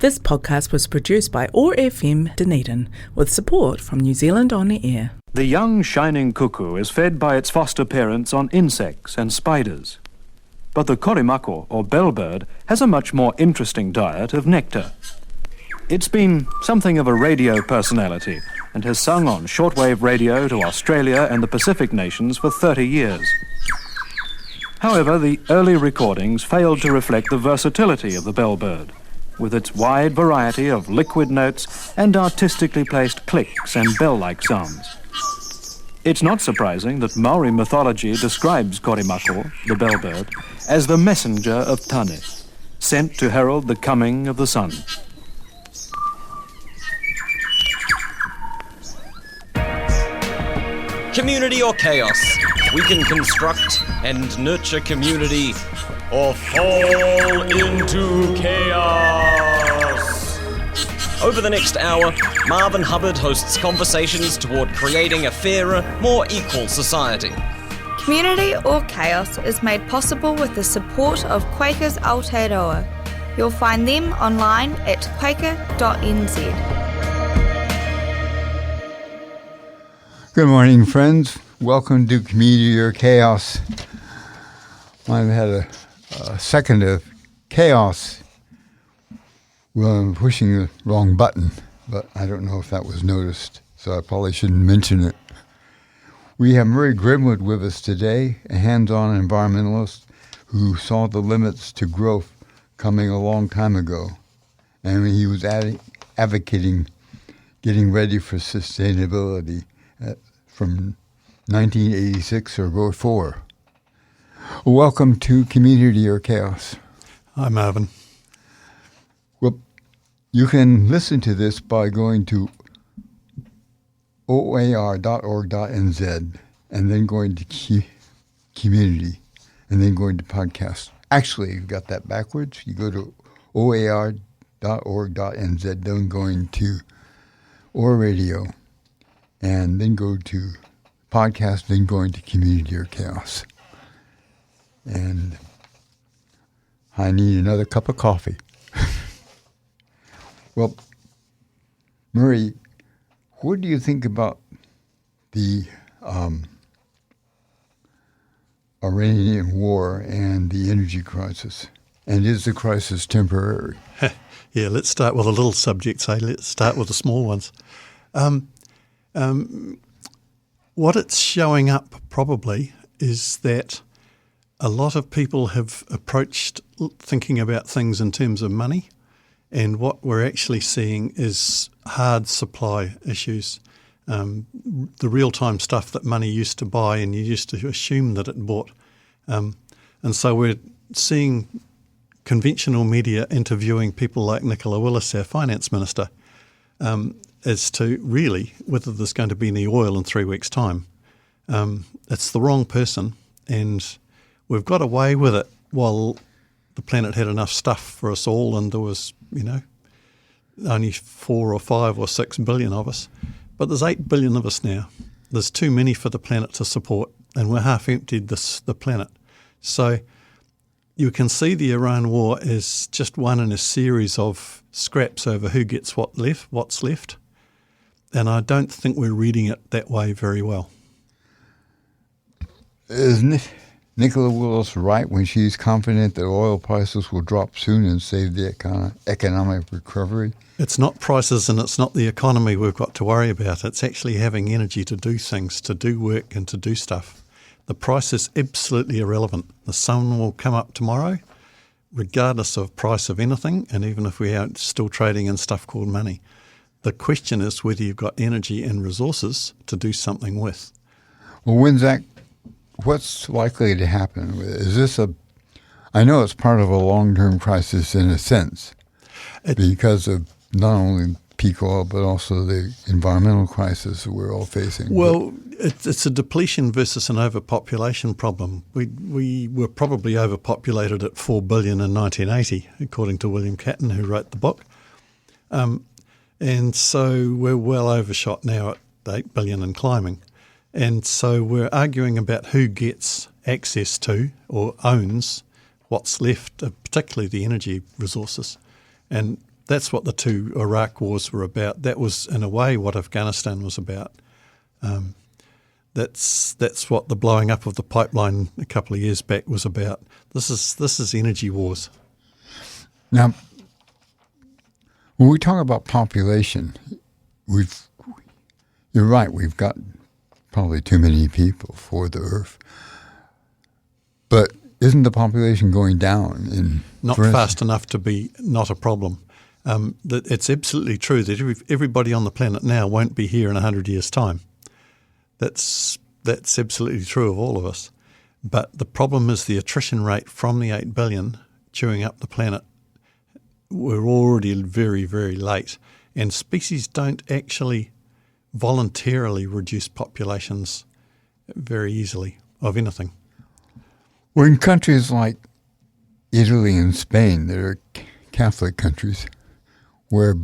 This podcast was produced by OAR FM Dunedin with support from New Zealand On the Air. The young shining cuckoo is fed by its foster parents on insects and spiders. But the korimako, or bellbird, has a much more interesting diet of nectar. It's been something of a radio personality and has sung on shortwave radio to Australia and the Pacific nations for 30 years. However, the early recordings failed to reflect the versatility of the bellbird, with its wide variety of liquid notes and artistically placed clicks and bell-like sounds. It's not surprising that Maori mythology describes korimako, the bellbird, as the messenger of Tane, sent to herald the coming of the sun. Community or chaos? We can construct and nurture community or fall into chaos. Over the next hour, Marvin Hubbard hosts conversations toward creating a fairer, more equal society. Community or Chaos is made possible with the support of Quakers Aotearoa. You'll find them online at quaker.nz. Good morning, friends. Welcome to Community or Chaos. I've had a second of chaos. Well, I'm pushing the wrong button, but I don't know if that was noticed, so I probably shouldn't mention it. We have Murray Grimwood with us today, a hands-on environmentalist who saw the limits to growth coming a long time ago, and he was advocating getting ready for sustainability from 1986 or before. Welcome to Community or Chaos. Hi, Marvin. Well, you can listen to this by going to oar.org.nz and then going to community and then going to podcast. Actually, you've got that backwards. You go to oar.org.nz, then going to OAR Radio, and then go to podcast, then going to Community or Chaos. And I need another cup of coffee. Well, Murray, what do you think about the Iranian war and the energy crisis? And is the crisis temporary? Yeah, let's start with a little subject, say. Let's start with the small ones. What it's showing up probably is that a lot of people have approached thinking about things in terms of money, and what we're actually seeing is hard supply issues. The real-time stuff that money used to buy and you used to assume that it bought. And so we're seeing conventional media interviewing people like Nicola Willis, our finance minister, as to really whether there's going to be any oil in 3 weeks' time. It's the wrong person, and we've got away with it while the planet had enough stuff for us all, and there was, only 4 or 5 or 6 billion of us. But there's 8 billion of us now. There's too many for the planet to support, and we're half emptied the planet. So you can see the Iran war is just one in a series of scraps over who gets what's left. And I don't think we're reading it that way very well. Isn't Nicola Willis right when she's confident that oil prices will drop soon and save the economic recovery? It's not prices and it's not the economy we've got to worry about. It's actually having energy to do things, to do work and to do stuff. The price is absolutely irrelevant. The sun will come up tomorrow, regardless of price of anything, and even if we are still trading in stuff called money. The question is whether you've got energy and resources to do something with. Well, what's likely to happen? Is this I know it's part of a long-term crisis in a sense, because of not only peak oil, but also the environmental crisis that we're all facing. Well, it's a depletion versus an overpopulation problem. We were probably overpopulated at 4 billion in 1980, according to William Catton, who wrote the book. And so we're well overshot now at 8 billion and climbing. And so we're arguing about who gets access to or owns what's left, particularly the energy resources. And That's what the two Iraq wars were about. That was, in a way, what Afghanistan was about. That's what the blowing up of the pipeline a couple of years back was about. This is energy wars. Now, when we talk about population, you're right, we've got probably too many people for the Earth. But isn't the population going down? Not fast enough to be not a problem. It's absolutely true that everybody on the planet now won't be here in 100 years' time. That's absolutely true of all of us. But the problem is the attrition rate from the 8 billion chewing up the planet. We're already very, very late. And species don't actually voluntarily reduce populations very easily of anything. Well, in countries like Italy and Spain, that are Catholic countries, where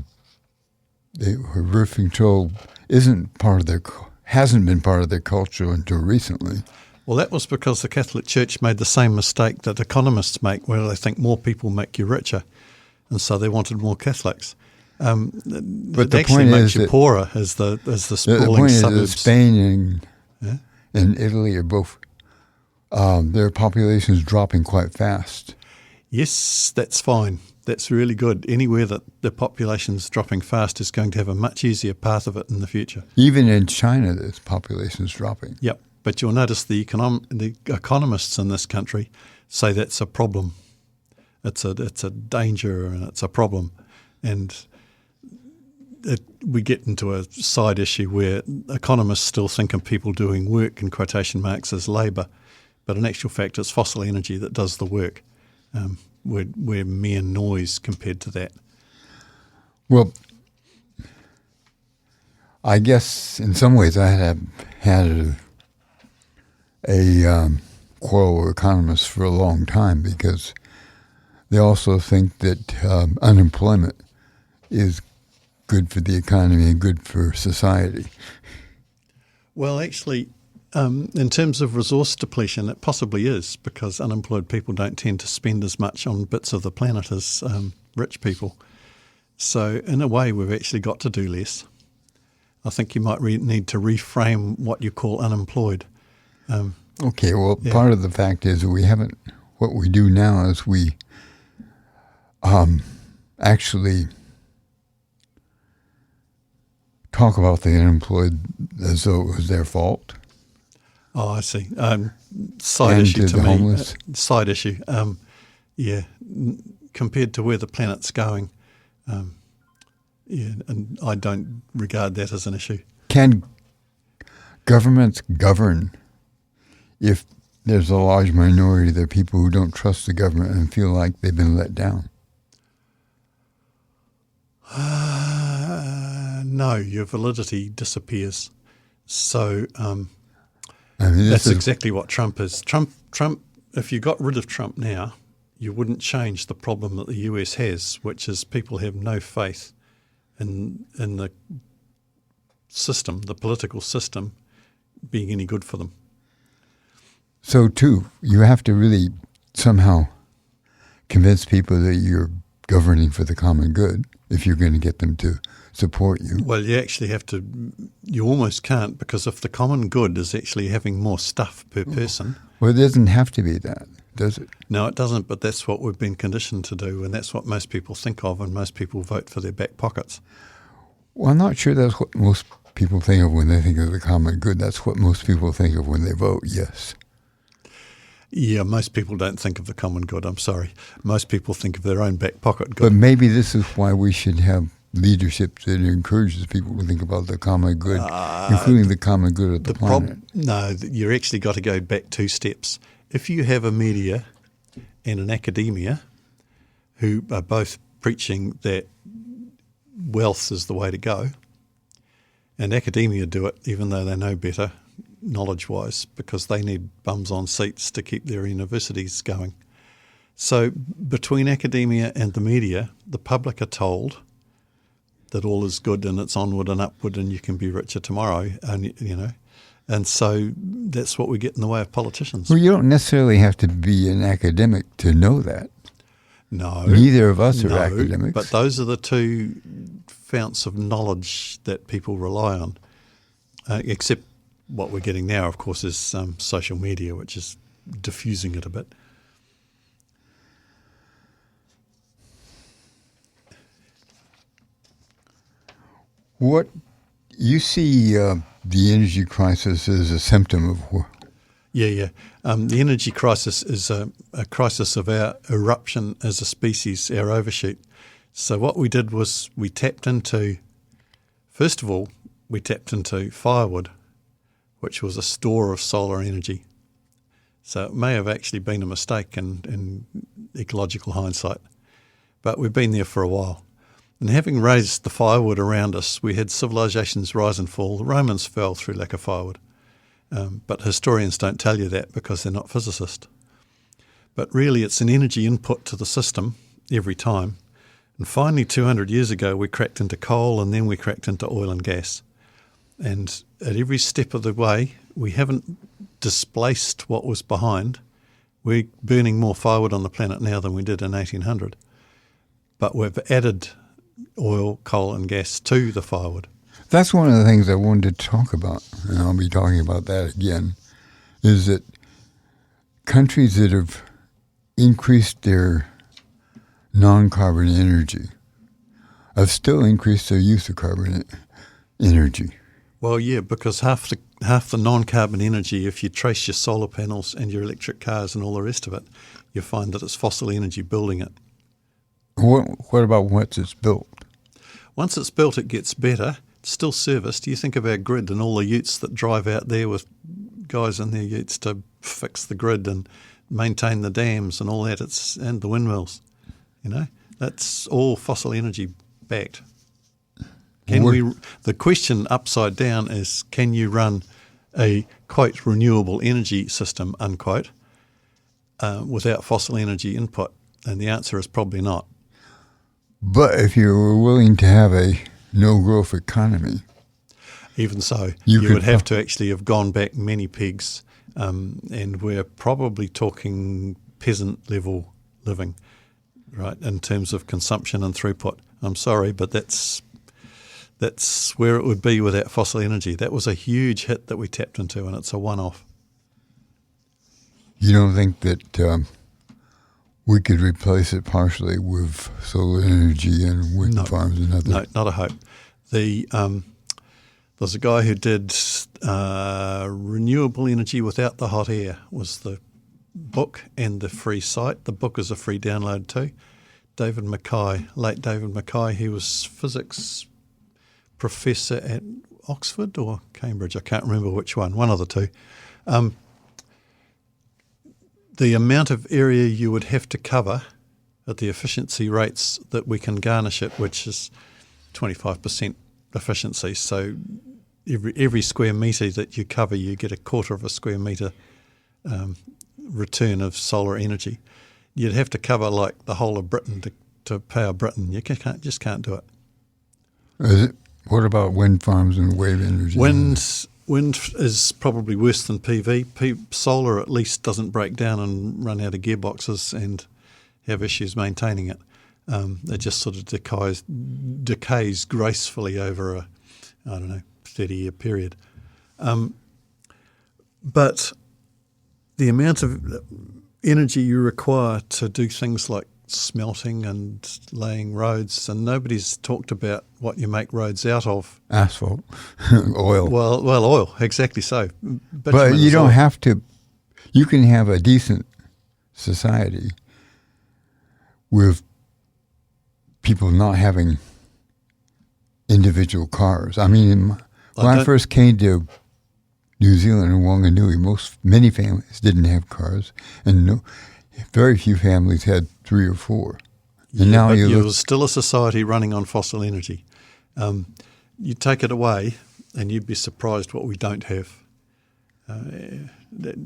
birth control hasn't been part of their culture until recently. Well, that was because the Catholic Church made the same mistake that economists make, where they think more people make you richer, and so they wanted more Catholics. But the actually point makes is you that poorer as the sprawling the point suburbs. is that Spain and Italy are both their population is dropping quite fast. Yes, that's fine. That's really good. Anywhere that the population's dropping fast is going to have a much easier path of it in the future. Even in China, the population is dropping. Yep, but you'll notice the economists in this country say that's a problem. It's a danger and it's a problem. And we get into a side issue where economists still think of people doing work, in quotation marks, as labour. But in actual fact, it's fossil energy that does the work. We're mere noise compared to that. Well, I guess in some ways I had a quarrel with economists for a long time because they also think that unemployment is good for the economy and good for society. Well, actually, in terms of resource depletion, it possibly is because unemployed people don't tend to spend as much on bits of the planet as rich people. So in a way, we've actually got to do less. I think you might need to reframe what you call unemployed. Okay, well, part of the fact is that what we do now is we actually talk about the unemployed as though it was their fault. Oh, I see. Side issue to me. Homeless. Side issue. Compared to where the planet's going, and I don't regard that as an issue. Can governments govern if there's a large minority of people who don't trust the government and feel like they've been let down? No, your validity disappears. So that's exactly what Trump is. Trump. If you got rid of Trump now, you wouldn't change the problem that the US has, which is people have no faith in the system, the political system, being any good for them. So, too, you have to really somehow convince people that you're governing for the common good if you're going to get them to support you. Well, you actually have to, you almost can't, because if the common good is actually having more stuff per person. Well, it doesn't have to be that, does it? No, it doesn't, but that's what we've been conditioned to do, and that's what most people think of, and most people vote for their back pockets. Well, I'm not sure that's what most people think of when they think of the common good. That's what most people think of when they vote, yes. Yeah, most people don't think of the common good, I'm sorry. Most people think of their own back pocket good. But maybe this is why we should have leadership that encourages people to think about the common good, including the common good of the planet. No, you actually got to go back 2 steps. If you have a media and an academia who are both preaching that wealth is the way to go, and academia do it even though they know better, knowledge-wise, because they need bums on seats to keep their universities going. So between academia and the media, the public are told that all is good and it's onward and upward and you can be richer tomorrow, and so that's what we get in the way of politicians. Well, you don't necessarily have to be an academic to know that. No. Neither of us are No, academics. but those are the two founts of knowledge that people rely on, except what we're getting now, of course, is social media, which is diffusing it a bit. What you see the energy crisis as a symptom of Yeah. The energy crisis is a crisis of our eruption as a species, our overshoot. So what we did was first of all, we tapped into firewood, which was a store of solar energy. So it may have actually been a mistake in ecological hindsight, but we've been there for a while. And having raised the firewood around us, we had civilizations rise and fall. The Romans fell through lack of firewood. But historians don't tell you that because they're not physicists. But really it's an energy input to the system every time. And finally 200 years ago we cracked into coal, and then we cracked into oil and gas. And at every step of the way we haven't displaced what was behind. We're burning more firewood on the planet now than we did in 1800. But we've added oil, coal and gas to the firewood. That's one of the things I wanted to talk about, and I'll be talking about that again, is that countries that have increased their non-carbon energy have still increased their use of carbon energy. Well, yeah, because half the non-carbon energy, if you trace your solar panels and your electric cars and all the rest of it, you find that it's fossil energy building it. What about once it's built? Once it's built, it gets better. It's still serviced. You think of our grid and all the utes that drive out there with guys in their utes to fix the grid and maintain the dams and all that. And the windmills. That's all fossil energy backed. The question upside down is, can you run a quote renewable energy system unquote without fossil energy input? And the answer is probably not. But if you were willing to have a no-growth economy, even so, you would have to actually have gone back many pegs, and we're probably talking peasant-level living, right, in terms of consumption and throughput. I'm sorry, but that's where it would be without fossil energy. That was a huge hit that we tapped into, and it's a one-off. You don't think that we could replace it partially with solar energy and wind farms and other? No, not a hope. There's a guy who did renewable energy without the hot air was the book and the free site. The book is a free download too. David Mackay, late David Mackay, he was physics professor at Oxford or Cambridge, I can't remember which one of the two. The amount of area you would have to cover at the efficiency rates that we can garnish it, which is 25% efficiency. So every square metre that you cover, you get a quarter of a square metre return of solar energy. You'd have to cover like the whole of Britain to power Britain. You just can't do it. What about wind farms and wave energy? Wind is probably worse than PV. Solar at least doesn't break down and run out of gearboxes and have issues maintaining it. It just sort of decays gracefully over a 30-year period. But the amount of energy you require to do things like smelting and laying roads, and nobody's talked about what you make roads out of. Asphalt, oil. Well, oil, exactly so. But you don't have to. You can have a decent society with people not having individual cars. I mean, when I first came to New Zealand and Wanganui, many families didn't have cars, and very few families had 3 or 4. And now you're still a society running on fossil energy. You take it away, and you'd be surprised what we don't have.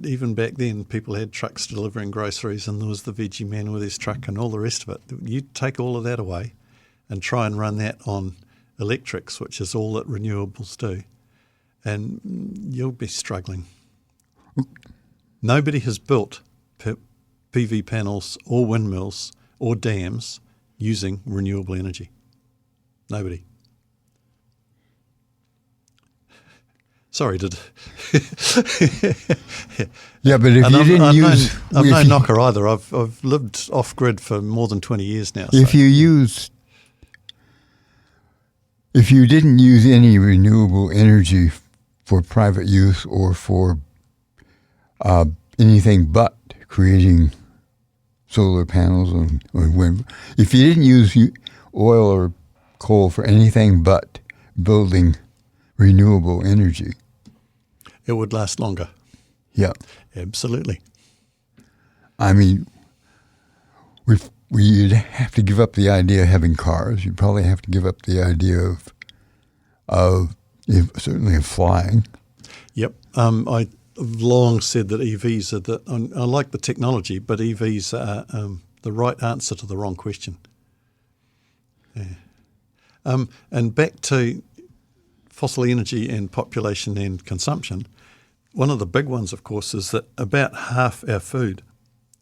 Even back then, people had trucks delivering groceries, and there was the veggie man with his truck and all the rest of it. You take all of that away and try and run that on electrics, which is all that renewables do, and you'll be struggling. Nobody has built PV panels or windmills or dams using renewable energy? Nobody. Sorry, did Yeah, but if and you I'm, didn't I'm use, no, I'm if no you- knocker either. I've lived off grid for more than 20 years now. if so. you didn't use any renewable energy for private use or for anything but creating solar panels or wind, if you didn't use oil or coal for anything but building renewable energy, It would last longer. yeah, Absolutely. I mean, you'd have to give up the idea of having cars. You'd probably have to give up the idea of certainly of flying. Yep. I've long said that EVs are I like the technology, but EVs are the right answer to the wrong question. Yeah. And back to fossil energy and population and consumption, one of the big ones, of course, is that about half our food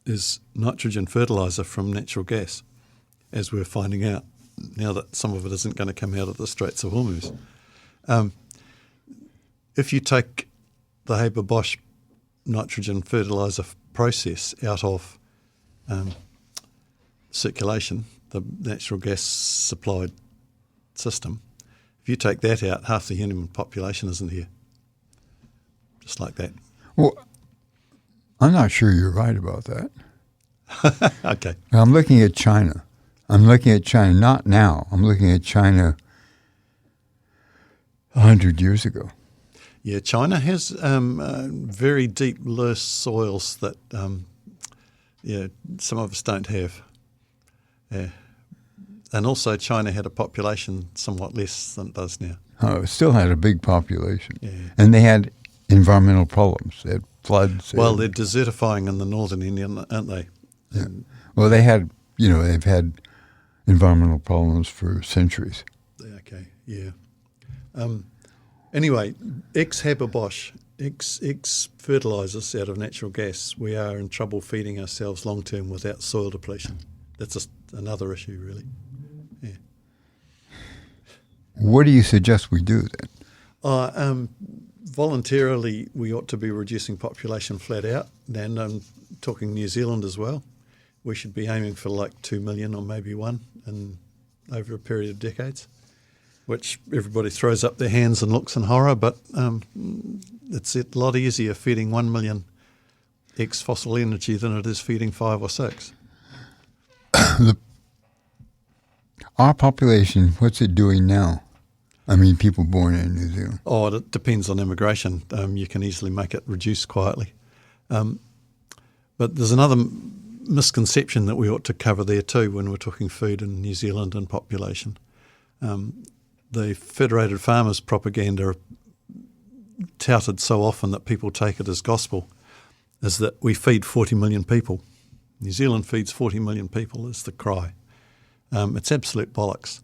is nitrogen fertiliser from natural gas, as we're finding out now that some of it isn't going to come out of the Straits of Hormuz. If you take the Haber-Bosch nitrogen fertiliser process out of circulation, the natural gas supplied system, if you take that out, half the human population isn't here. Just like that. Well, I'm not sure you're right about that. Okay. I'm looking at China. Not now. I'm looking at China 100 years ago. Yeah, China has very deep, loose soils that some of us don't have. Yeah. And also China had a population somewhat less than it does now. It still had a big population. Yeah. And they had environmental problems. They had floods. Well, they're desertifying in the northern Indian, aren't they? Yeah. Well, they've had environmental problems for centuries. Okay, yeah. Anyway, ex-Haber-Bosch, ex-fertilisers out of natural gas, we are in trouble feeding ourselves long-term without soil depletion. That's another issue, really. Yeah. What do you suggest we do then? Voluntarily, we ought to be reducing population flat out, and I'm talking New Zealand as well. We should be aiming for like 2 million or maybe 1 over a period of decades, which everybody throws up their hands and looks in horror, but it's a lot easier feeding 1 million ex-fossil energy than it is feeding 5 or 6. Our population, what's it doing now? I mean, people born in New Zealand. Oh, it depends on immigration. You can easily make it reduce quietly. But there's another misconception that we ought to cover there too when we're talking food in New Zealand and population. The Federated Farmers propaganda touted so often that people take it as gospel is that we feed 40 million people. New Zealand feeds 40 million people is the cry. It's absolute bollocks.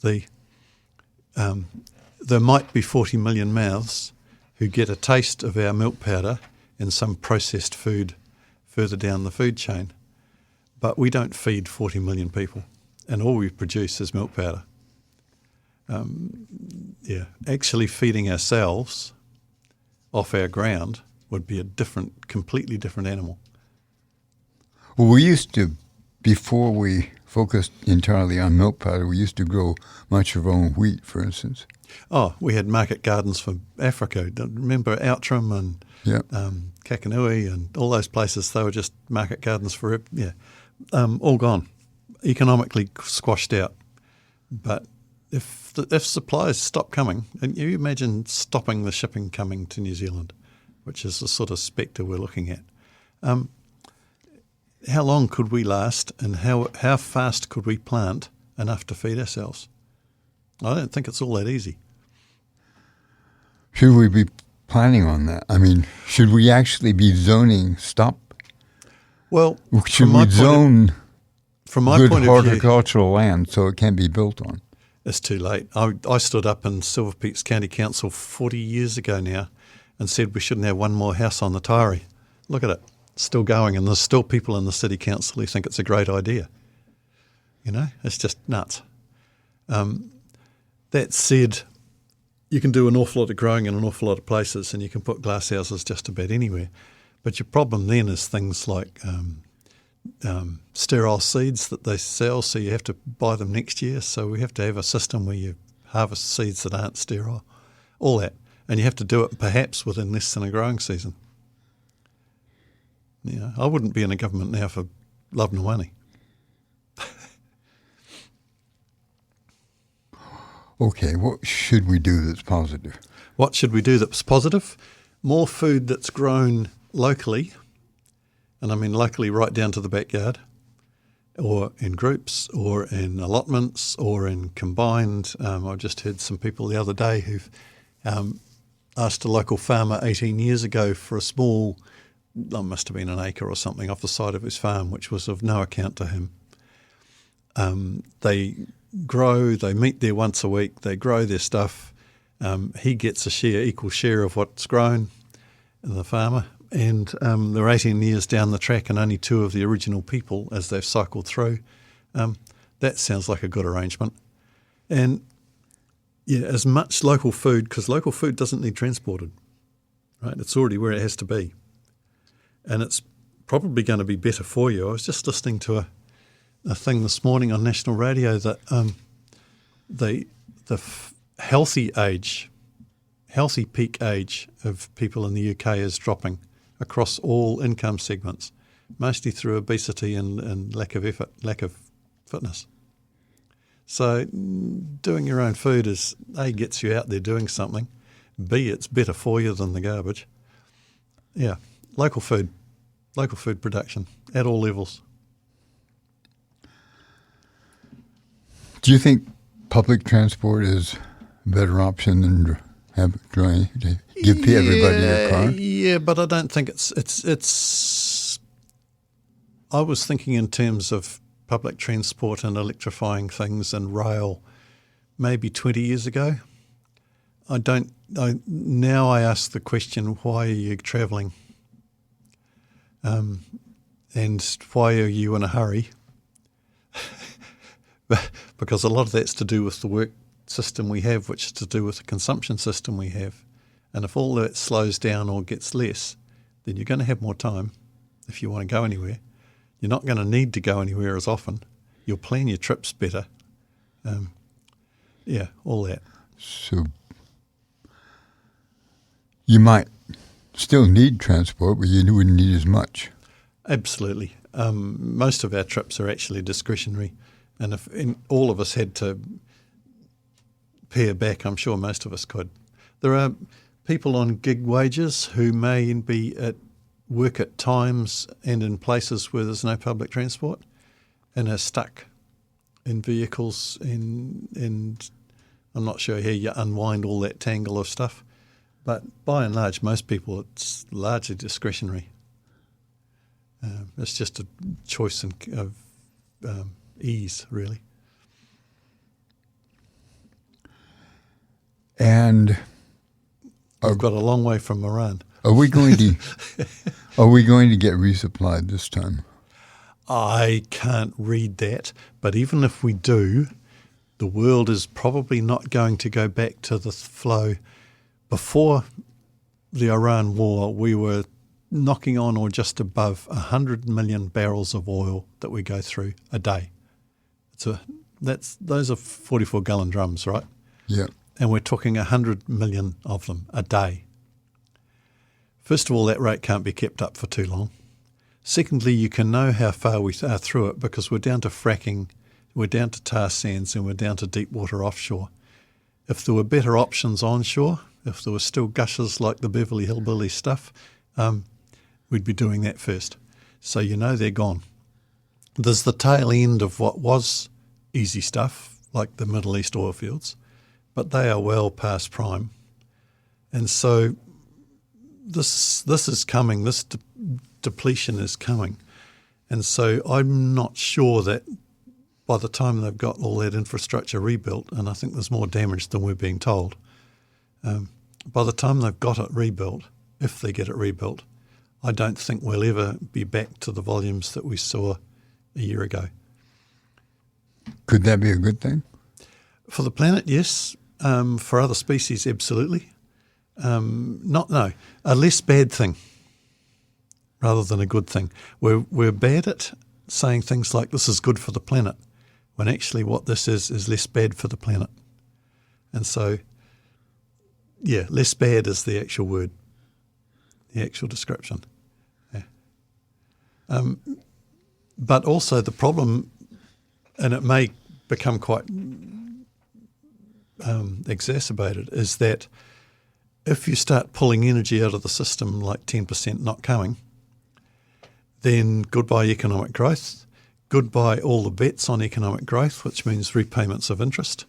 There might be 40 million mouths who get a taste of our milk powder in some processed food further down the food chain, but we don't feed 40 million people, and all we produce is milk powder. Actually feeding ourselves off our ground would be a completely different animal. Well, we used to, before we focused entirely on milk powder, we used to grow much of our own wheat, for instance. Oh, we had market gardens for Africa. Remember Outram and Kakanui and all those places? They were just market gardens for all gone, economically squashed out. But if supplies stop coming, and you imagine stopping the shipping coming to New Zealand, which is the sort of spectre we're looking at. How long could we last, and how fast could we plant enough to feed ourselves? I don't think it's all that easy. Should we be planning on that? I mean, should we actually be zoning stop? Well, should we zone from my good point of view, horticultural land so it can be built on? it's too late. I stood up in Silver Peaks County Council 40 years ago now and said we shouldn't have one more house on the Taieri. Look at it. It's still going, and there's still people in the city council who think it's a great idea. It's just nuts. That said, you can do an awful lot of growing in an awful lot of places, and you can put glasshouses just about anywhere. But your problem then is things like sterile seeds that they sell, so you have to buy them next year. So we have to have a system where you harvest seeds that aren't sterile, all that. And you have to do it perhaps within less than a growing season. I wouldn't be in a government now for love nor money. Okay, what should we do that's positive? What should we do that's positive? More food that's grown locally, and I mean locally right down to the backyard, or in groups, or in allotments, or in combined. I just heard some people the other day who've asked a local farmer 18 years ago for a small, must have been an acre or something off the side of his farm, which was of no account to him. They grow, they meet there once a week, they grow their stuff. He gets equal share of what's grown, the farmer, and they're 18 years down the track and only two of the original people as they've cycled through. That sounds like a good arrangement. And yeah, as much local food, because local food doesn't need transported, right? It's already where it has to be. And it's probably going to be better for you. I was just listening to a thing this morning on national radio that the healthy peak age of people in the UK is dropping across all income segments, mostly through obesity and lack of effort, lack of fitness. So doing your own food is, A, gets you out there doing something, B, it's better for you than the garbage. Yeah, local food production at all levels. Do you think public transport is a better option than trying to give everybody a car? Yeah, but I don't think it's. I was thinking in terms of public transport and electrifying things and rail maybe 20 years ago. Now I ask the question, why are you travelling? And why are you in a hurry? Because a lot of that's to do with the work system we have, which is to do with the consumption system we have. And if all that slows down or gets less, then you're going to have more time if you want to go anywhere. You're not going to need to go anywhere as often. You'll plan your trips better. All that. So you might still need transport, but you wouldn't need as much. Absolutely. Most of our trips are actually discretionary. And if all of us had to pare back, I'm sure most of us could. There are people on gig wages who may be at work at times and in places where there's no public transport and are stuck in vehicles, and I'm not sure how you unwind all that tangle of stuff. But by and large, most people, it's largely discretionary. It's just a choice of ease, really. And we've got a long way from Moran. Are we going to get resupplied this time? I can't read that, but even if we do, the world is probably not going to go back to the flow. Before the Iran war, we were knocking on or just above 100 million barrels of oil that we go through a day. Those are 44-gallon drums, right? Yeah. And we're talking 100 million of them a day. First of all, that rate can't be kept up for too long. Secondly, you can know how far we are through it because we're down to fracking, we're down to tar sands, and we're down to deep water offshore. If there were better options onshore, if there were still gushers like the Beverly Hillbilly stuff, we'd be doing that first. So you know they're gone. There's the tail end of what was easy stuff, like the Middle East oil fields, but they are well past prime. And so this is coming, this depletion is coming. And so I'm not sure that by the time they've got all that infrastructure rebuilt, and I think there's more damage than we're being told, by the time they've got it rebuilt, if they get it rebuilt, I don't think we'll ever be back to the volumes that we saw a year ago. Could that be a good thing? For the planet, yes. For other species, absolutely. A less bad thing rather than a good thing. We're bad at saying things like this is good for the planet, when actually what this is less bad for the planet. And so, yeah, less bad is the actual word, the actual description. Yeah. But also the problem, and it may become quite exacerbated, is that if you start pulling energy out of the system, like 10% not coming, then goodbye economic growth, goodbye all the bets on economic growth, which means repayments of interest.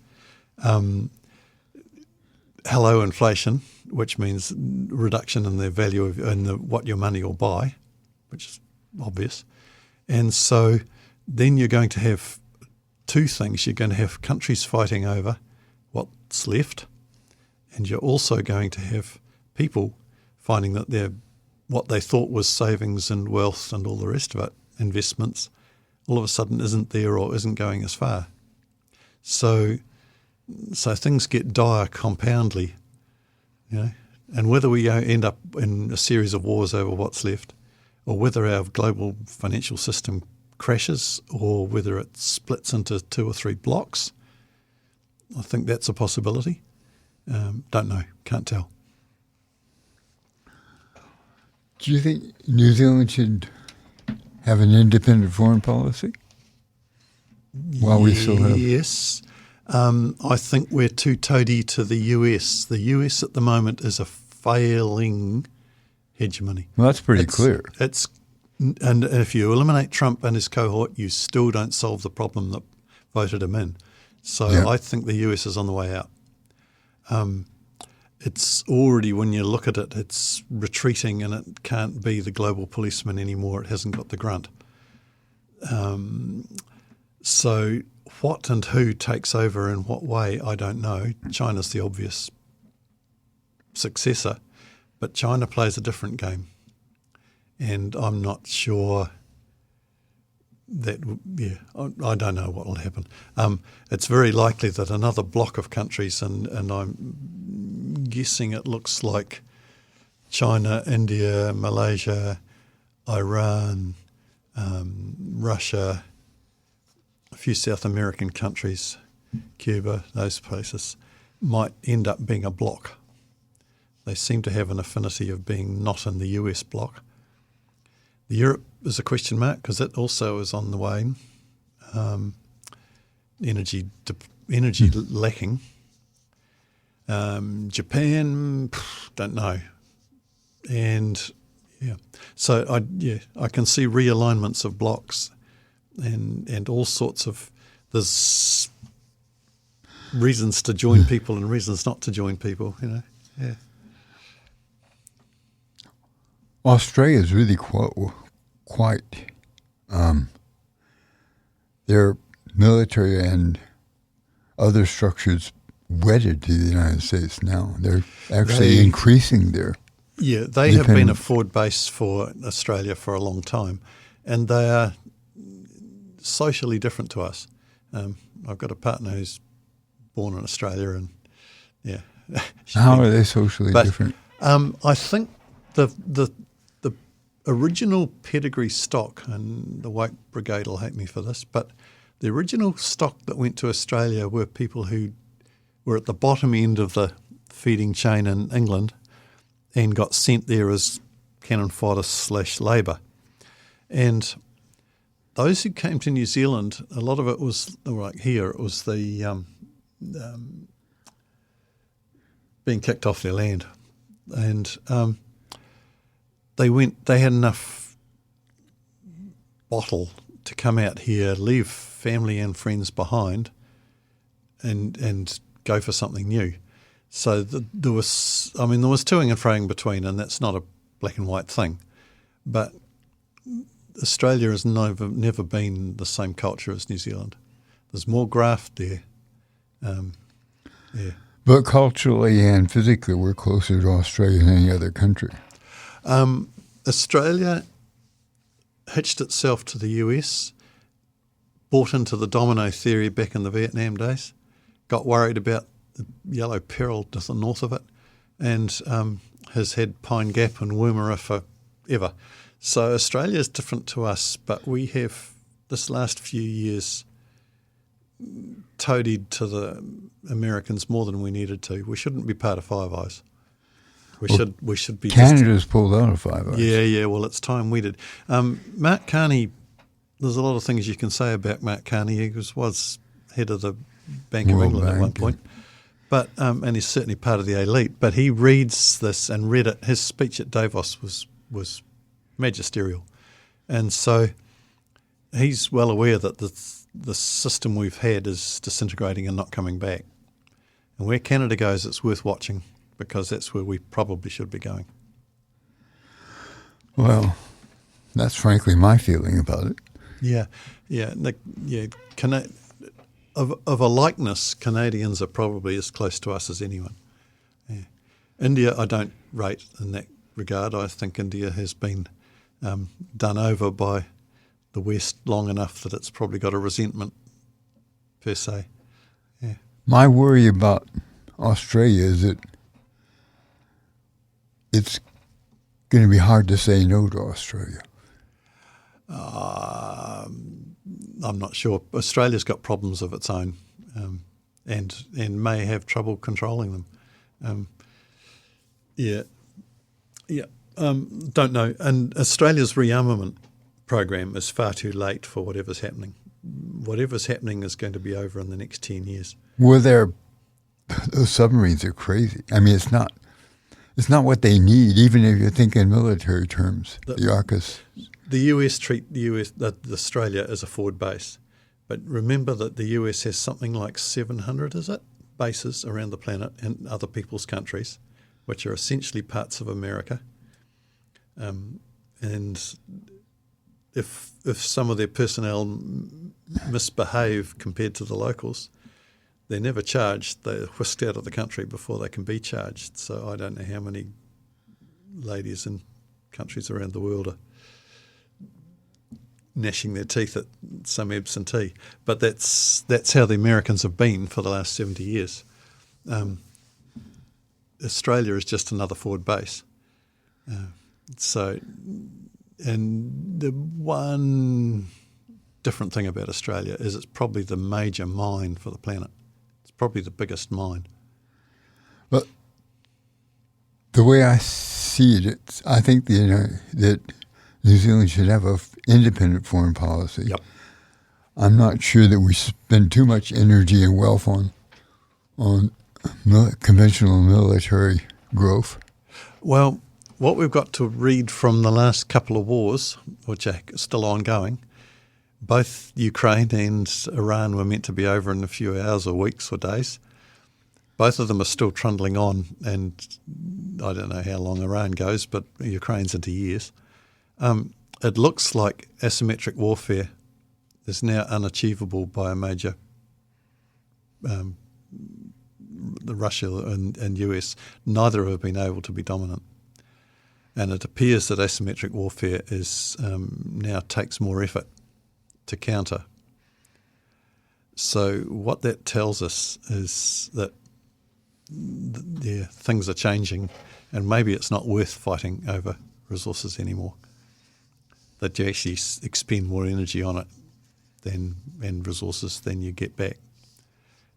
Hello inflation, which means reduction in the value of what your money will buy, which is obvious. And so then you're going to have two things. You're going to have countries fighting over what's left, and you're also going to have people finding that what they thought was savings and wealth and all the rest of it, investments, all of a sudden isn't there or isn't going as far. So things get dire compoundly, and whether we end up in a series of wars over what's left, or whether our global financial system crashes, or whether it splits into 2 or 3 blocks, I think that's a possibility. Don't know, can't tell. Do you think New Zealand should have an independent foreign policy? While we still have... Yes. I think we're too toady to the US. The US at the moment is a failing hegemony. Well, that's pretty clear. And if you eliminate Trump and his cohort, you still don't solve the problem that voted him in. So yeah. I think the US is on the way out. It's already, when you look at it, it's retreating, and it can't be the global policeman anymore. It hasn't got the grunt. So what and who takes over in what way, I don't know. China's the obvious successor, but China plays a different game. And I'm not sure that, I don't know what will happen. It's very likely that another block of countries, and I'm guessing it looks like China, India, Malaysia, Iran, Russia, a few South American countries, Cuba, those places, might end up being a block. They seem to have an affinity of being not in the US block. Europe is a question mark because it also is on the wane. Energy lacking. Japan, don't know. And so I can see realignments of blocks and all sorts of, there's reasons to join people and reasons not to join people, Yeah. Australia is really quite their military and other structures wedded to the United States now. They're actually increasing their they have been a forward base for Australia for a long time, and they are socially different to us. I've got a partner who's born in Australia, and how are they socially different? I think the original pedigree stock, and the White Brigade will hate me for this, but the original stock that went to Australia were people who were at the bottom end of the feeding chain in England and got sent there as cannon fodder / labour. And those who came to New Zealand, a lot of it was, like here, it was the being kicked off their land. And they had enough bottle to come out here, leave family and friends behind, and go for something new. So there was toing and froing between, and that's not a black and white thing. But Australia has never been the same culture as New Zealand. There's more graft there. But culturally and physically, we're closer to Australia than any other country. Australia hitched itself to the US bought into the domino theory back in the Vietnam days, got worried about the yellow peril to the north of it, and has had Pine Gap and Woomera forever. So Australia is different to us, but we have this last few years toadied to the Americans more than we needed to. We shouldn't be part of Five Eyes. We should be. Canada's pulled out of Five Eyes. Yeah. Well, it's time we did. Mark Carney. There's a lot of things you can say about Mark Carney. He was head of the Bank of World England at one Bank, point, but and he's certainly part of the elite. But he reads this and read it. His speech at Davos was magisterial, and so he's well aware that the system we've had is disintegrating and not coming back. And where Canada goes, it's worth watching, because that's where we probably should be going. Well, that's frankly my feeling about it. Yeah. Of a likeness, Canadians are probably as close to us as anyone. Yeah. India, I don't rate in that regard. I think India has been done over by the West long enough that it's probably got a resentment, per se. Yeah. My worry about Australia is that it's going to be hard to say no to Australia. I'm not sure. Australia's got problems of its own, and may have trouble controlling them. Don't know. And Australia's rearmament program is far too late for whatever's happening. Whatever's happening is going to be over in the next 10 years. Those submarines are crazy. I mean, it's not what they need, even if you think in military terms. The AUKUS. The US treat Australia as a forward base. But remember that the US has something like 700, is it, bases around the planet in other people's countries, which are essentially parts of America. And if some of their personnel misbehave compared to the locals, they're never charged. They're whisked out of the country before they can be charged. So I don't know how many ladies in countries around the world are gnashing their teeth at some absentee. But that's how the Americans have been for the last 70 years. Australia is just another forward base. And the one different thing about Australia is it's probably the major mine for the planet. It's probably the biggest mine. But the way I see it, I think that New Zealand should have an independent foreign policy. Yep. I'm not sure that we spend too much energy and wealth on conventional military growth. Well, what we've got to read from the last couple of wars, which are still ongoing, both Ukraine and Iran were meant to be over in a few hours or weeks or days. Both of them are still trundling on, and I don't know how long Iran goes, but Ukraine's into years. It looks like asymmetric warfare is now unachievable by a major the Russia and US. Neither have been able to be dominant. And it appears that asymmetric warfare is now takes more effort to counter. So what that tells us is that things are changing, and maybe it's not worth fighting over resources anymore. That you actually expend more energy on it and resources than you get back,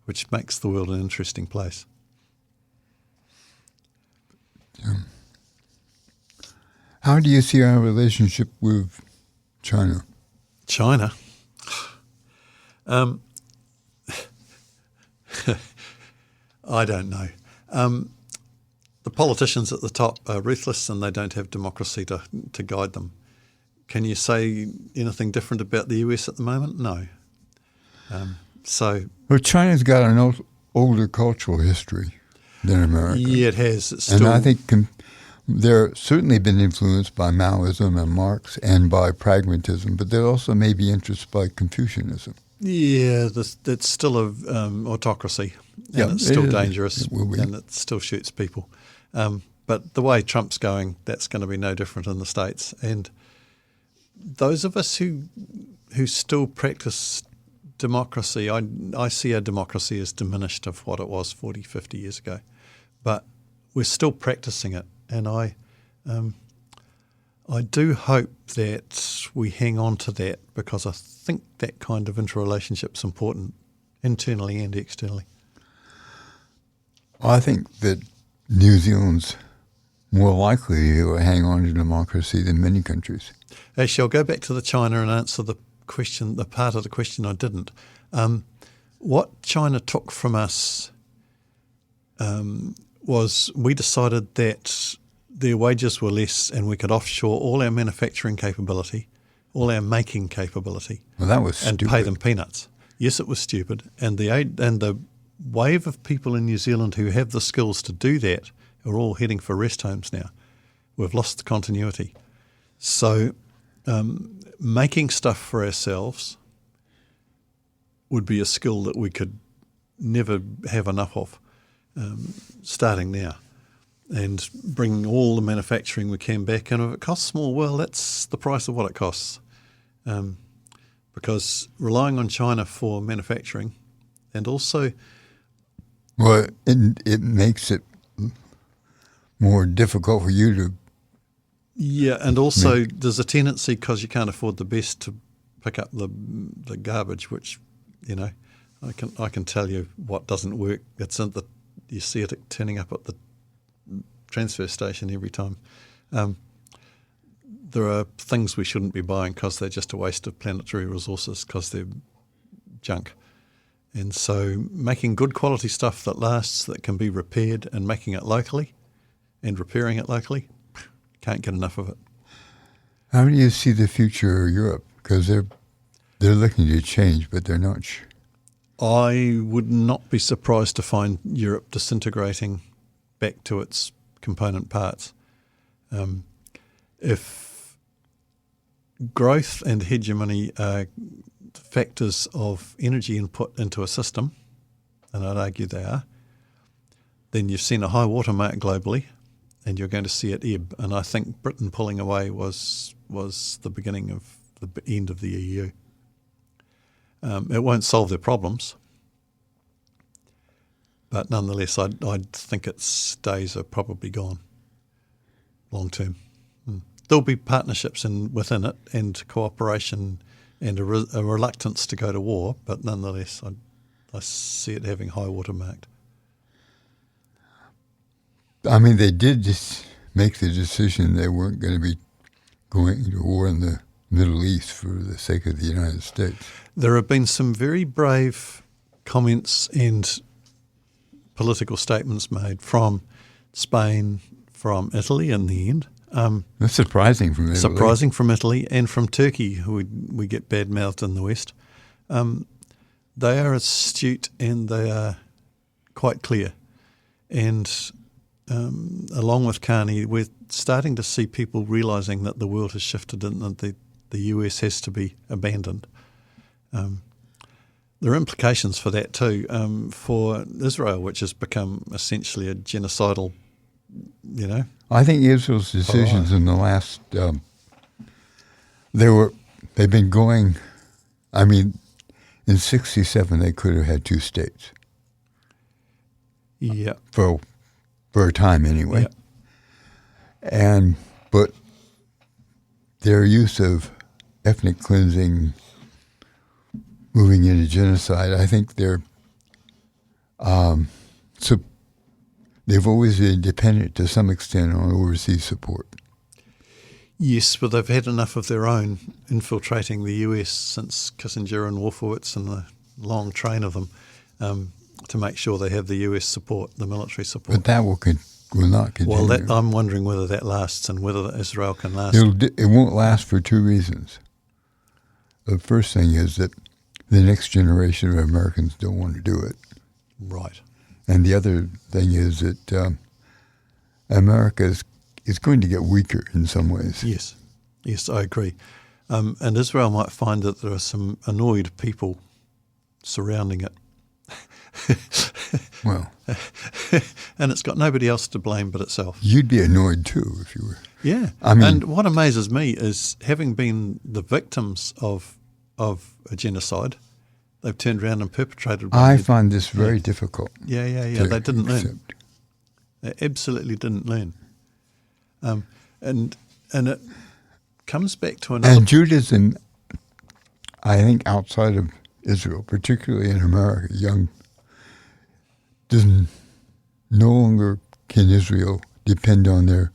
which makes the world an interesting place. Yeah. How do you see our relationship with China? China? I don't know. The politicians at the top are ruthless, and they don't have democracy to guide them. Can you say anything different about the US at the moment? No. Well, China's got an older cultural history than America. Yeah, it has. And I think they're certainly been influenced by Maoism and Marx and by pragmatism, but they're also maybe influenced by Confucianism. Yeah, it's still an autocracy, and it's still dangerous, and it still shoots people. But the way Trump's going, that's going to be no different in the States. And those of us who still practice democracy, I see our democracy as diminished of what it was 40, 50 years ago. But we're still practicing it, and I do hope that we hang on to that, because I think that kind of interrelationship's important, internally and externally. I think that New Zealand's more likely to hang on to democracy than many countries. Actually, I'll go back to the China and answer the question, the part of the question I didn't. What China took from us was we decided that their wages were less and we could offshore all our manufacturing capability, all our making capability, Well, that was and stupid. pay them peanuts. Yes, it was stupid. And the wave of people in New Zealand who have the skills to do that are all heading for rest homes now. We've lost the continuity. So making stuff for ourselves would be a skill that we could never have enough of, starting now, and bringing all the manufacturing we can back. And if it costs more, well, that's the price of what it costs. Because relying on China for manufacturing, and also Well, it makes it more difficult for you to. yeah, and also there's a tendency, because you can't afford the best, to pick up the garbage, which, you know, I can tell you what doesn't work. It's in the, you see it turning up at the transfer station every time. There are things we shouldn't be buying because they're just a waste of planetary resources, because they're junk. And so making good quality stuff that lasts, that can be repaired, and making it locally and repairing it locally, can't get enough of it. How do you see the future of Europe? Because they're looking to change, but they're not. I would not be surprised to find Europe disintegrating back to its component parts. If growth and hegemony are factors of energy input into a system, and I'd argue they are, then you've seen a high water mark globally, and you're going to see it ebb. And I think Britain pulling away was the beginning of the end of the EU. It won't solve their problems, but nonetheless, I'd think its days are probably gone long term. There'll be partnerships within it, and cooperation, and a reluctance to go to war, but nonetheless, I see it having high water marked. I mean, they did just make the decision they weren't going to be going to war in the Middle East for the sake of the United States. There have been some very brave comments and political statements made from Spain, from Italy in the end. That's surprising from Italy. Surprising from Italy, and from Turkey, who we get bad-mouthed in the West. They are astute, and they are quite clear. And along with Carney, we're starting to see people realising that the world has shifted and that the US has to be abandoned. There are implications for that too, for Israel, which has become essentially a genocidal, you know. I think Israel's decisions in the last, they've been going, I mean, in 1967 they could have had two states. Yeah. For a time anyway. Yeah. But their use of ethnic cleansing, moving into genocide, I think they've always been dependent to some extent on overseas support. Yes, but they've had enough of their own infiltrating the US since Kissinger and Wolfowitz and the long train of them, to make sure they have the US support, the military support. But that will not continue. Well, I'm wondering whether that lasts and whether Israel can last. It won't last for two reasons. The first thing is that the next generation of Americans don't want to do it. Right. And the other thing is that America is going to get weaker in some ways. Yes, I agree. And Israel might find that there are some annoyed people surrounding it. Well, and it's got nobody else to blame but itself. you'd be annoyed too if you were. Yeah. I mean, and what amazes me is, having been the victims of a genocide, they've turned around and perpetrated. I find this very difficult. Yeah. to They didn't learn. accept. They absolutely didn't learn. And it comes back to another. And Judaism, I think, outside of Israel, particularly in America, no longer can Israel depend on their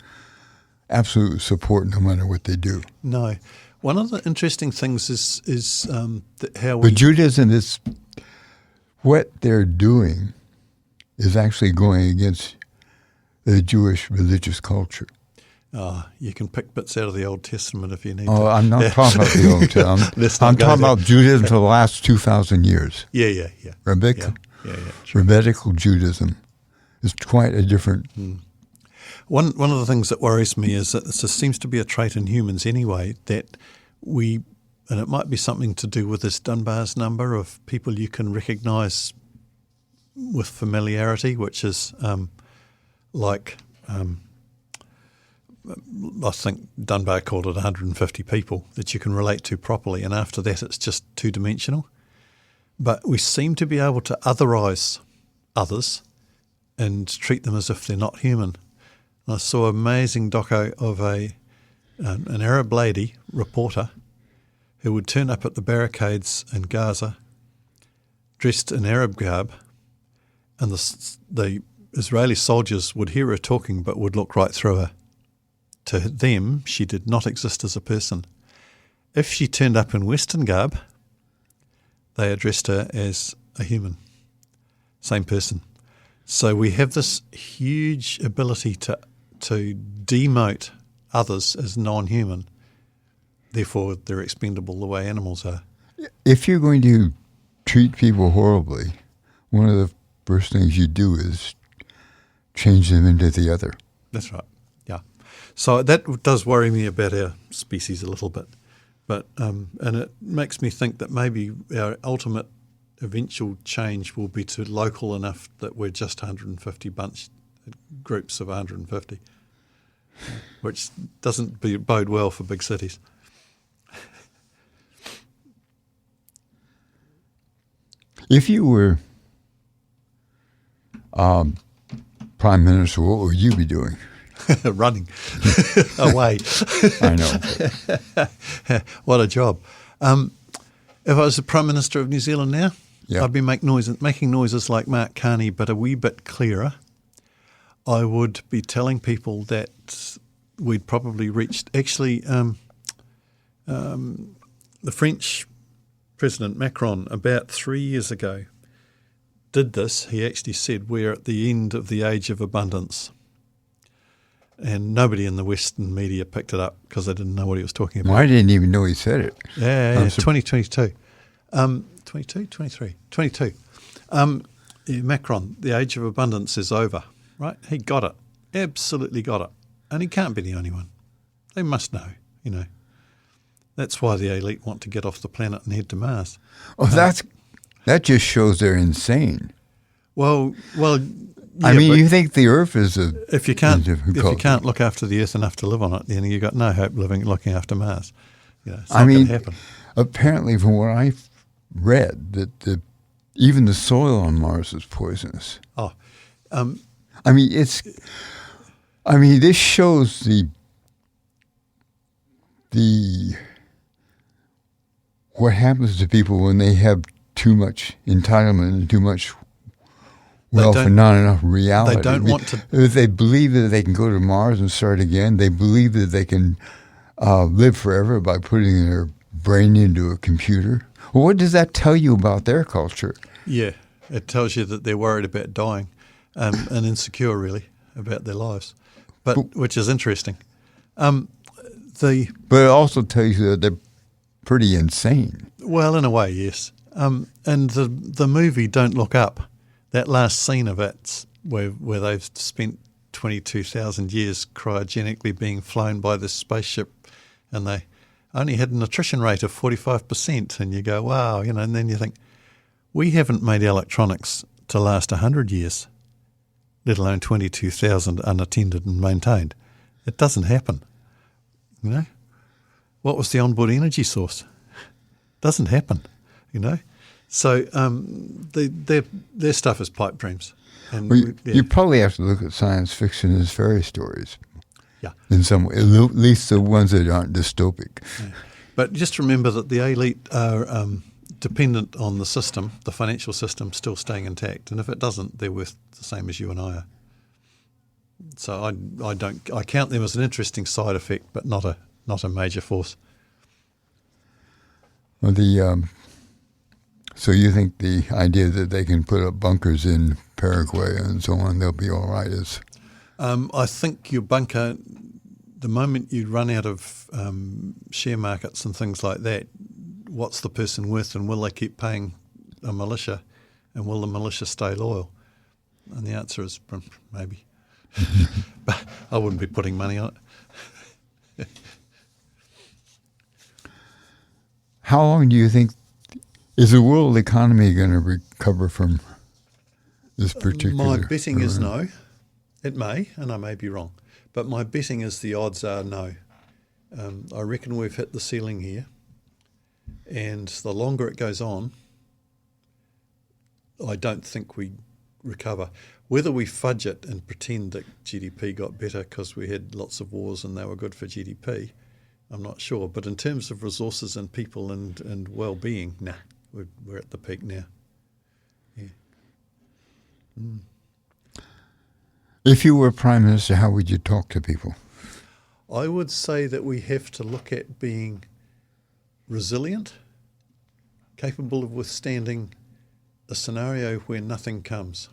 absolute support no matter what they do. No. One of the interesting things is how But Judaism is, what they're doing is actually going against the Jewish religious culture. You can pick bits out of the Old Testament if you need Oh, to. I'm not talking about the Old Testament. Let's not I'm go talking there. about Judaism for the last 2,000 years. Yeah. Rabbinical, True. Rabbinical Judaism is quite a different. One of the things that worries me is that this seems to be a trait in humans anyway, that we, and it might be something to do with this Dunbar's number of people you can recognise with familiarity, which is I think Dunbar called it 150 people that you can relate to properly, and after that it's just two-dimensional. But we seem to be able to otherise others and treat them as if they're not human. And I saw an amazing doco of an Arab lady reporter who would turn up at the barricades in Gaza dressed in Arab garb, and the Israeli soldiers would hear her talking but would look right through her. To them, she did not exist as a person. If she turned up in Western garb, they addressed her as a human, same person. So we have this huge ability to demote others as non-human. Therefore, they're expendable the way animals are. If you're going to treat people horribly, one of the first things you do is change them into the other. That's right. Yeah. So that does worry me about our species a little bit, but and it makes me think that maybe our ultimate eventual change will be to local enough that we're just 150 groups of 150, which doesn't bode well for big cities. If you were Prime Minister, what would you be doing? Running away. I know. What a job. If I was the Prime Minister of New Zealand now, Yeah. I'd be making noises like Mark Carney, but a wee bit clearer. I would be telling people that we'd probably reached, actually, the French President Macron about 3 years ago did this. He actually said we're at the end of the age of abundance. And nobody in the Western media picked it up because they didn't know what he was talking about. Well, I didn't even know he said it. Yeah, 2022. 22. Macron, the age of abundance is over, right? He got it. Absolutely got it. And he can't be the only one. They must know, you know. That's why the elite want to get off the planet and head to Mars. Oh, that just shows they're insane. Well. I yeah, mean, but you think the Earth is a if you can't difficult- look after the Earth enough to live on it, then you've got no hope looking after Mars. You know, it's I not mean, going to happen. apparently, from what I've read, that even the soil on Mars is poisonous. Oh, I mean, this shows the what happens to people when they have too much entitlement and too much wealth and not enough reality. They don't want to. If they believe that they can go to Mars and start again, they believe that they can live forever by putting their brain into a computer. Well, what does that tell you about their culture? Yeah, it tells you that they're worried about dying and insecure, really, about their lives, which is interesting. But it also tells you that they're pretty insane. Well, in a way, yes. And the movie Don't Look Up, that last scene of it where they've spent 22,000 years cryogenically being flown by this spaceship, and they only had an attrition rate of 45%, and you go, wow, you know, and then you think, we haven't made electronics to last 100 years, let alone 22,000 unattended and maintained. It doesn't happen, you know. What was the onboard energy source? Doesn't happen, you know. So their stuff is pipe dreams. And Well, you probably have to look at science fiction as fairy stories. Yeah. In some way, at least the ones that aren't dystopic. Yeah. But just remember that the elite are dependent on the system, the financial system, still staying intact. And if it doesn't, they're worth the same as you and I are. So I count them as an interesting side effect, but not a major force. Well, so you think the idea that they can put up bunkers in Paraguay and so on, they'll be all right? I think your bunker, the moment you run out of share markets and things like that, what's the person worth, and will they keep paying a militia, and will the militia stay loyal? And the answer is maybe. But I wouldn't be putting money on it. How long do you think is the world economy going to recover from this particular? My betting is no. It may, and I may be wrong, but my betting is the odds are no. I reckon we've hit the ceiling here, and the longer it goes on, I don't think we recover. Whether we fudge it and pretend that GDP got better because we had lots of wars and they were good for GDP, I'm not sure. But in terms of resources and people and well-being, nah, we're at the peak now. Yeah. Mm. If you were Prime Minister, how would you talk to people? I would say that we have to look at being resilient, capable of withstanding a scenario where nothing comes.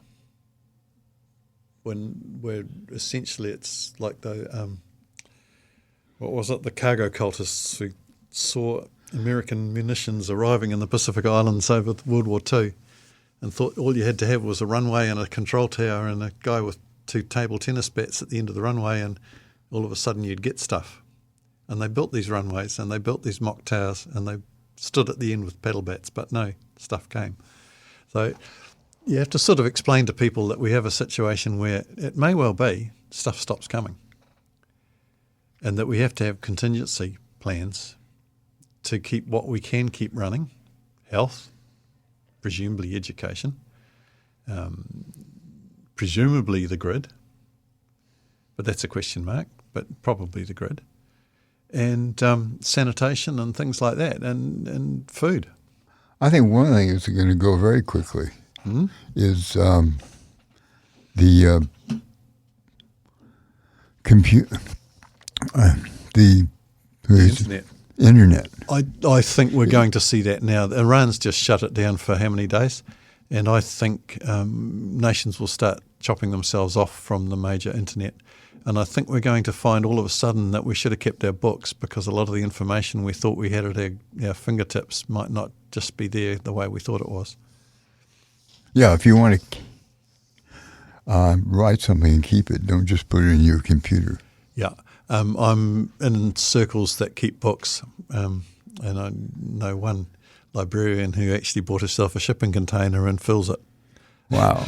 Where essentially it's like the the cargo cultists who saw American munitions arriving in the Pacific Islands over World War II and thought all you had to have was a runway and a control tower and a guy with 2 table tennis bats at the end of the runway, and all of a sudden you'd get stuff. And they built these runways and they built these mock towers and they stood at the end with paddle bats, but no, stuff came. So you have to sort of explain to people that we have a situation where it may well be stuff stops coming, and that we have to have contingency plans to keep what we can keep running, health, presumably education, presumably the grid, but that's a question mark, but probably the grid, and sanitation and things like that, and food. I think one thing that's going to go very quickly is the internet. I think we're going to see that now. Iran's just shut it down for how many days? And I think nations will start chopping themselves off from the major internet. And I think we're going to find all of a sudden that we should have kept our books, because a lot of the information we thought we had at our fingertips might not just be there the way we thought it was. Yeah, if you want to write something and keep it, don't just put it in your computer. Yeah. I'm in circles that keep books, and I know one librarian who actually bought herself a shipping container and fills it. Wow.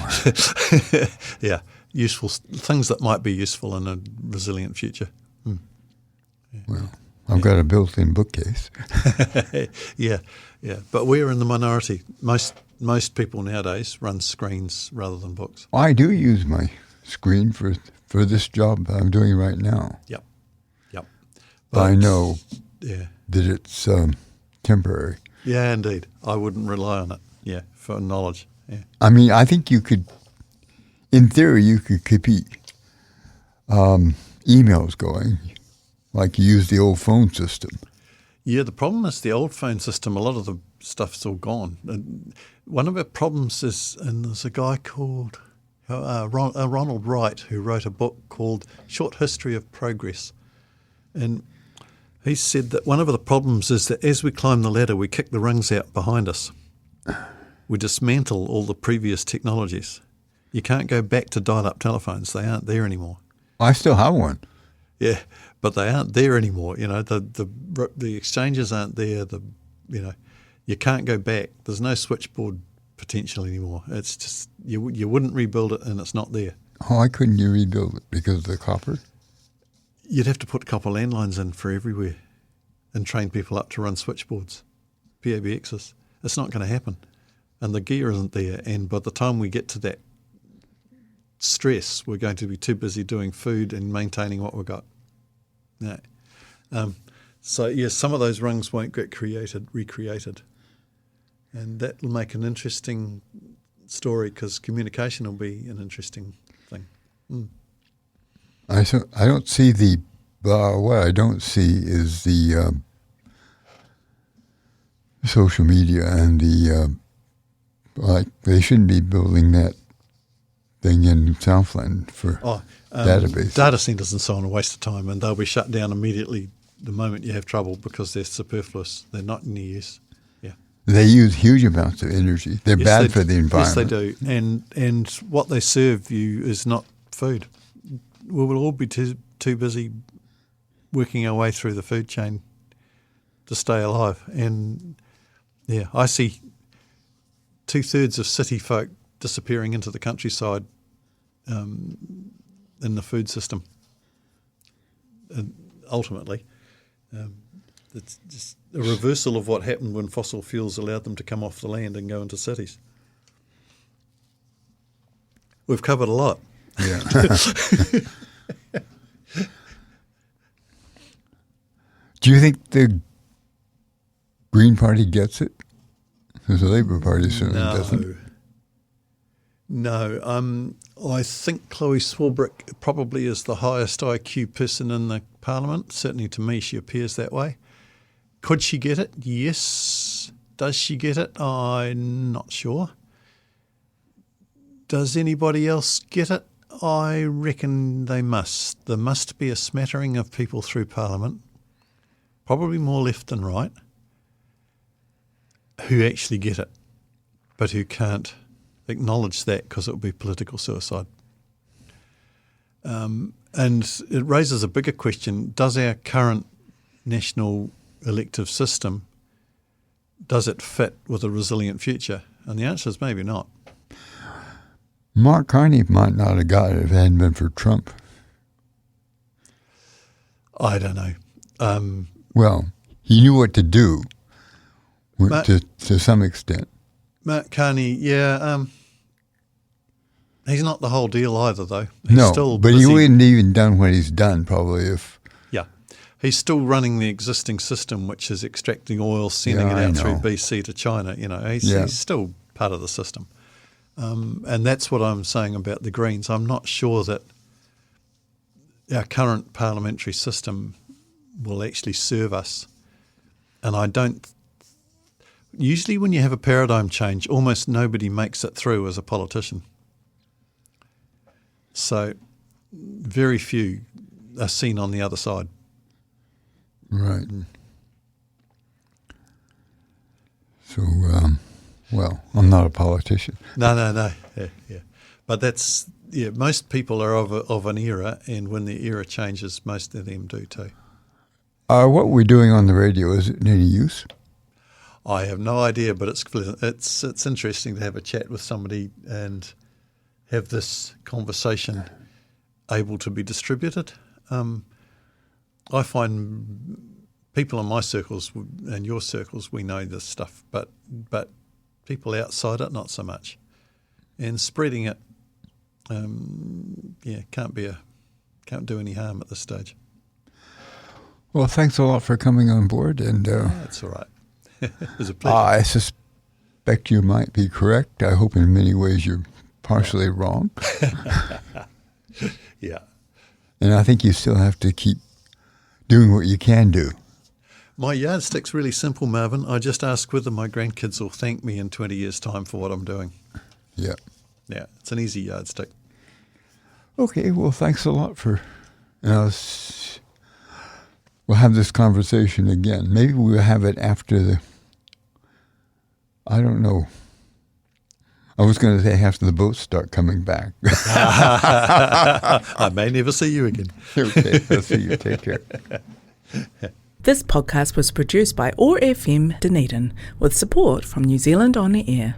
Yeah, useful things that might be useful in a resilient future. Mm. Yeah. Well, I've got a built-in bookcase. Yeah. But we're in the minority. Most people nowadays run screens rather than books. I do use my screen for this job I'm doing right now. Yep. But I know that it's temporary. Yeah, indeed. I wouldn't rely on it, for knowledge. Yeah. I mean, I think you could, in theory, you could keep emails going, like you use the old phone system. Yeah, the problem is the old phone system, a lot of the stuff's all gone. And one of the problems is, and there's a guy called Ronald Wright who wrote a book called Short History of Progress. And he said that one of the problems is that as we climb the ladder, we kick the rungs out behind us. We dismantle all the previous technologies. You can't go back to dial-up telephones. They aren't there anymore. I still have one. Yeah, but they aren't there anymore. You know, the exchanges aren't there. You can't go back. There's no switchboard potential anymore. It's just you wouldn't rebuild it, and it's not there. Oh, why couldn't you rebuild it? Because of the copper? You'd have to put copper landlines in for everywhere and train people up to run switchboards, PABXs. It's not going to happen. and the gear isn't there. And by the time we get to that stress, we're going to be too busy doing food and maintaining what we've got. No. So, yes, some of those rungs won't get recreated. And that will make an interesting story because communication will be an interesting thing. I don't see what I don't see is the social media and they shouldn't be building that thing in Southland for database. Data centres and so on are a waste of time, and they'll be shut down immediately the moment you have trouble because they're superfluous. They're not in use. Yeah, they use huge amounts of energy. They're bad for the environment. Yes, they do. And what they serve you is not food. We will all be too busy working our way through the food chain to stay alive. And yeah, I see 2/3 of city folk disappearing into the countryside in the food system. And ultimately, it's just a reversal of what happened when fossil fuels allowed them to come off the land and go into cities. We've covered a lot. Yeah. Do you think the Green Party gets it? Because the Labour Party certainly doesn't. No. I think Chloe Swarbrick probably is the highest IQ person in the Parliament. Certainly to me she appears that way. Could she get it? Yes. Does she get it? I'm not sure. Does anybody else get it? I reckon they must. There must be a smattering of people through Parliament, probably more left than right, who actually get it, but who can't acknowledge that because it would be political suicide. And it raises a bigger question. Does our current national elective system, does it fit with a resilient future? And the answer is maybe not. Mark Carney might not have got it if it hadn't been for Trump. I don't know. Well, he knew what to do to some extent. Mark Carney, he's not the whole deal either, though. But he wouldn't even done what he's done probably if... Yeah. He's still running the existing system, which is extracting oil, sending it out through BC to China. He's still part of the system. And that's what I'm saying about the Greens. I'm not sure that our current parliamentary system will actually serve us. And I don't... Usually when you have a paradigm change, almost nobody makes it through as a politician. So very few are seen on the other side. Right. So, I'm not a politician. No. Yeah. But that's, most people are of an era, and when the era changes, most of them do too. What we're doing on the radio, is it any use? I have no idea, but it's interesting to have a chat with somebody and have this conversation able to be distributed. I find people in my circles and your circles, we know this stuff, but people outside it, not so much. And spreading it, can't do any harm at this stage. Well, thanks a lot for coming on board. And that's all right. It was a pleasure. I suspect you might be correct. I hope in many ways you're partially wrong. Yeah. And I think you still have to keep doing what you can do. My yardstick's really simple, Marvin. I just ask whether my grandkids will thank me in 20 years' time for what I'm doing. Yeah. Yeah, it's an easy yardstick. Okay, well, thanks a lot for... we'll have this conversation again. Maybe we'll have it after the... I don't know. I was going to say after the boats start coming back. I may never see you again. Okay, I'll see you. Take care. This podcast was produced by OAR FM Dunedin with support from New Zealand On the Air.